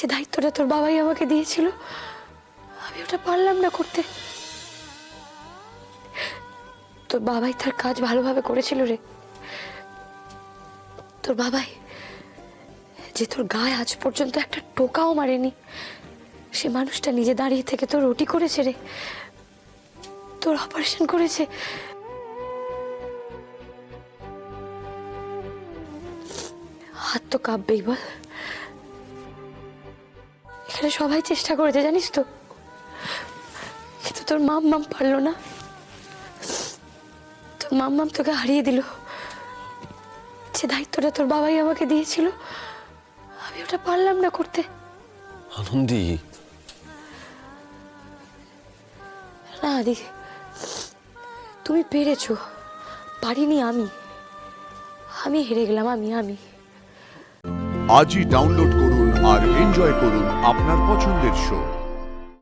যে দায়িত্বটা তোর বাবাই আমাকে দিয়েছিল, আমি ওটা পারলাম না করতে। তোর বাবাই তার কাজ ভালোভাবে করেছিল রে। তোর বাবাই যে তোর গায়ে আজ পর্যন্ত একটা টোকাও মারেনি, সে মানুষটা নিজে দাঁড়িয়ে থেকে তোর রুটি করেছে রে, তোর অপারেশন করেছে। হাত তো কাঁপবেই বল। এখানে সবাই চেষ্টা করেছে জানিস তো, কিন্তু তোর মাম পারলো না। তোর মাম তোকে হারিয়ে দিল। যে দায়িত্বটা তোর বাবাই আমাকে দিয়েছিল, আমি ওটা পারলাম না করতে। আনন্দী, না আদি, তুমি পেরেছো, পারিনি আমি। আমি হেরে গেলাম। আমি আজই ডাউনলোড করুন আর এনজয় করুন আপনার পছন্দের শো।